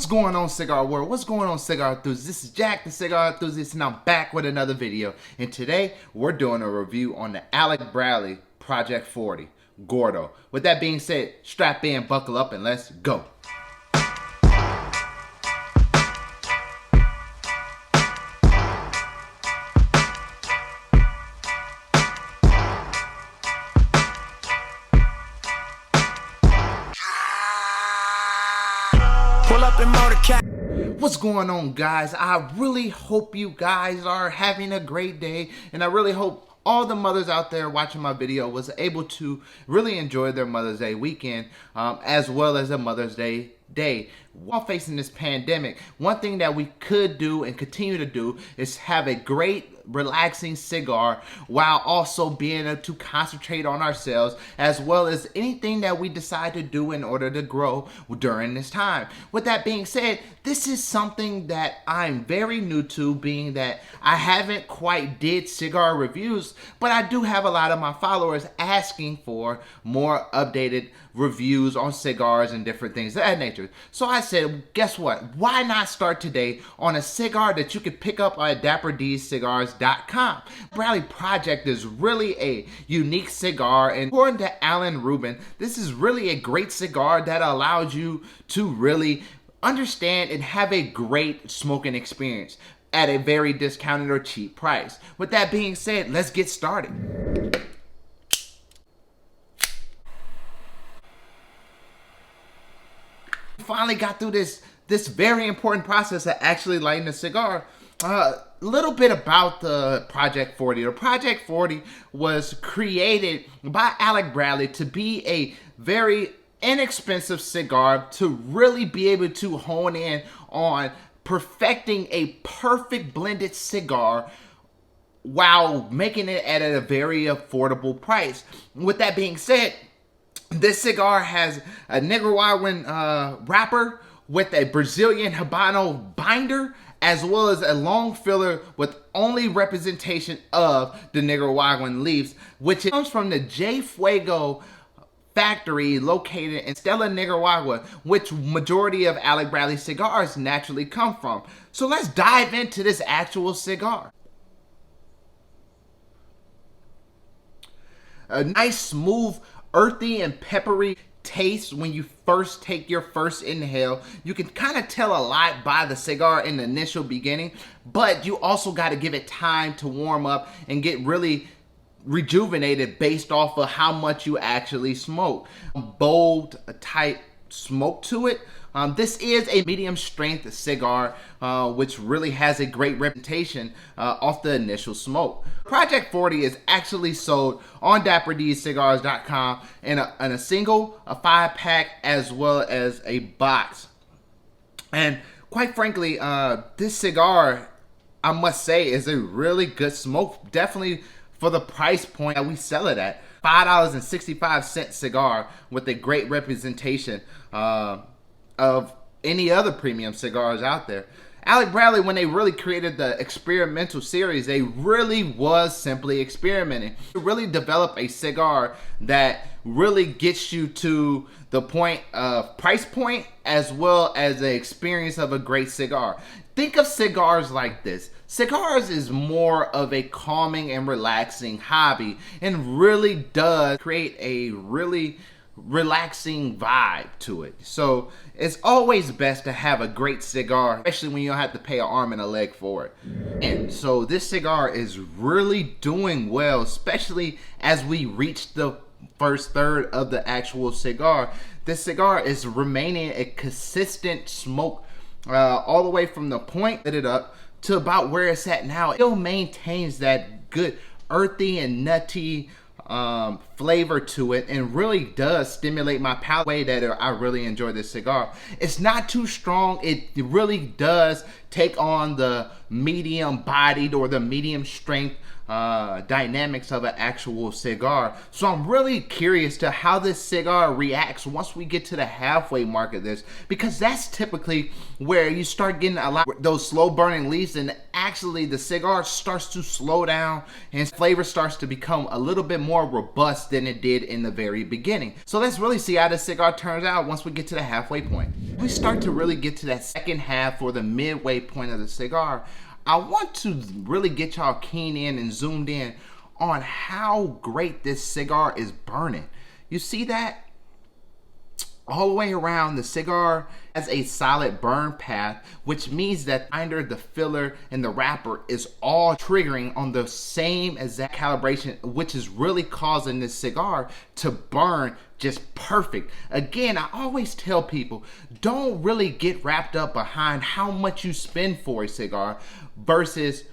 What's going on, Cigar World? What's going on, Cigar Enthusiast? This is Jack, the Cigar Enthusiast, and I'm back with another video. And today, we're doing a review on the Alec Bradley Project 40, Gordo. With that being said, strap in, buckle up, and let's go. Pull up in motorcade. What's going on, guys? I really hope you guys are having a great day, and I really hope all the mothers out there watching my video was able to really enjoy their Mother's Day weekend, as well as a Mother's Day while facing this pandemic. One thing that we could do and continue to do is have a great relaxing cigar while also being able to concentrate on ourselves, as well as anything that we decide to do in order to grow during this time. With that being said, this is something that I'm very new to, being that I haven't quite did cigar reviews, but I do have a lot of my followers asking for more updated reviews on cigars and different things of that nature. So I said, guess what? Why not start today on a cigar that you could pick up at DapperDCigars.com. Bradley Project is really a unique cigar, and according to Alan Rubin, this is really a great cigar that allows you to really understand and have a great smoking experience at a very discounted or cheap price. With that being said, let's get started. Finally got through this very important process of actually lighting a cigar. A little bit about the Project 40. The Project 40 was created by Alec Bradley to be a very inexpensive cigar to really be able to hone in on perfecting a perfect blended cigar while making it at a very affordable price. With that being said, this cigar has a Nicaraguan wrapper with a Brazilian Habano binder, as well as a long filler with only representation of the Nicaraguan leaves, which comes from the J Fuego factory located in Stella, Nicaragua, which majority of Alec Bradley cigars naturally come from. So let's dive into this actual cigar. A nice, smooth, earthy and peppery taste when you first take your first inhale. You can kind of tell a lot by the cigar in the initial beginning, but you also got to give it time to warm up and get really rejuvenated based off of how much you actually smoke. Bold type smoke to it. This is a medium strength cigar, which really has a great reputation off the initial smoke. Project 40 is actually sold on DapperDCigars.com in a single, a 5-pack, as well as a box. And quite frankly, this cigar, I must say, is a really good smoke. Definitely for the price point that we sell it at. $5.65 cigar with a great representation of any other premium cigars out there. Alec Bradley, when they really created the experimental series, they really was simply experimenting to really develop a cigar that really gets you to the point of price point as well as the experience of a great cigar. Think of cigars like this. Cigars is more of a calming and relaxing hobby and really does create a really relaxing vibe to it. So it's always best to have a great cigar, especially when you don't have to pay an arm and a leg for it. And so this cigar is really doing well, especially as we reach the first third of the actual cigar. This cigar is remaining a consistent smoke all the way from the point lit it up to about where it's at now. It still maintains that good earthy and nutty flavor to it, and really does stimulate my palate way that I really enjoy this cigar. It's not too strong. It really does take on the medium bodied or the medium strength dynamics of an actual cigar. So I'm really curious to how this cigar reacts once we get to the halfway mark of this, because that's typically where you start getting a lot of those slow burning leaves, and actually the cigar starts to slow down and flavor starts to become a little bit more robust than it did in the very beginning. So let's really see how this cigar turns out once we get to the halfway point. We start to really get to that second half or the midway point of the cigar. I want to really get y'all keen in and zoomed in on how great this cigar is burning. You see that? All the way around, the cigar has a solid burn path, which means that either the filler and the wrapper is all triggering on the same exact calibration, which is really causing this cigar to burn just perfect. Again, I always tell people, don't really get wrapped up behind how much you spend for a cigar versus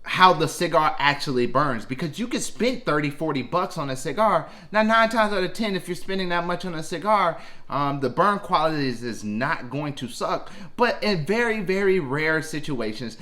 how the cigar actually burns, because you could spend 30-40 bucks on a cigar. Now 9 times out of 10, if you're spending that much on a cigar, the burn quality is not going to suck. But in very, very rare situations,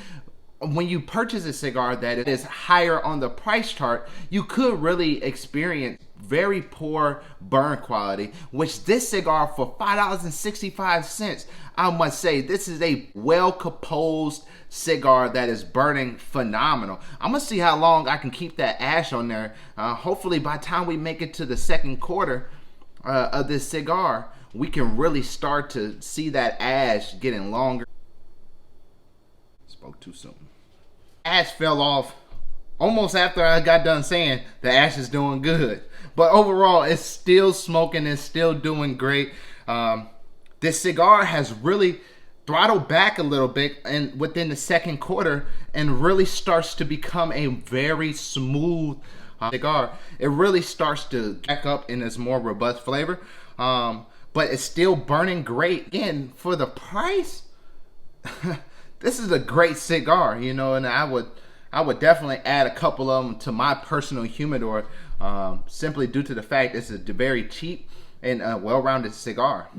when you purchase a cigar that is higher on the price chart, you could really experience very poor burn quality, which this cigar for $5.65, I must say, this is a well composed cigar that is burning phenomenal. I'm gonna see how long I can keep that ash on there. Hopefully by the time we make it to the second quarter of this cigar, we can really start to see that ash getting longer. Spoke too soon. Ash fell off almost after I got done saying the ash is doing good, but overall it's still smoking, it's still doing great. This cigar has really throttled back a little bit and within the second quarter and really starts to become a very smooth cigar. It really starts to back up in its more robust flavor, but it's still burning great. Again, for the price, this is a great cigar, you know, and I would definitely add a couple of them to my personal humidor, simply due to the fact this is very cheap and a well-rounded cigar.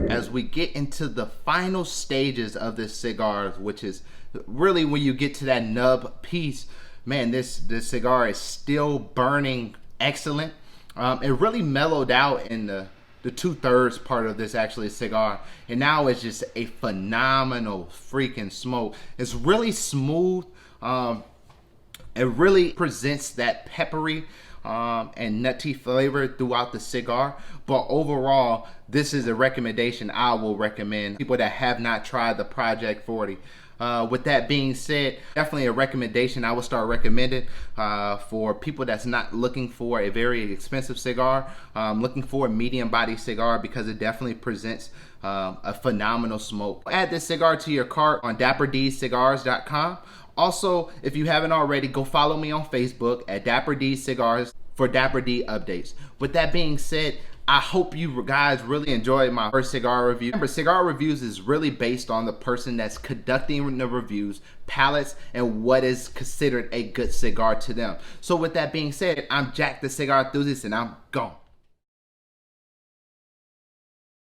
As we get into the final stages of this cigar, which is really when you get to that nub piece, man, this cigar is still burning excellent. It really mellowed out in the 2/3 part of this actually cigar, and now it's just a phenomenal freaking smoke. It's really smooth. It really presents that peppery and nutty flavor throughout the cigar, but overall this is a recommendation I will recommend people that have not tried the Project 40. With that being said, definitely a recommendation I will start recommending for people that's not looking for a very expensive cigar, looking for a medium body cigar, because it definitely presents a phenomenal smoke. Add this cigar to your cart on dapperDcigars.com. Also, if you haven't already, go follow me on Facebook at Dapper D Cigars for Dapper D updates. With that being said, I hope you guys really enjoyed my first cigar review. Remember, cigar reviews is really based on the person that's conducting the reviews, palates, and what is considered a good cigar to them. So with that being said, I'm Jack the Cigar Enthusiast, and I'm gone.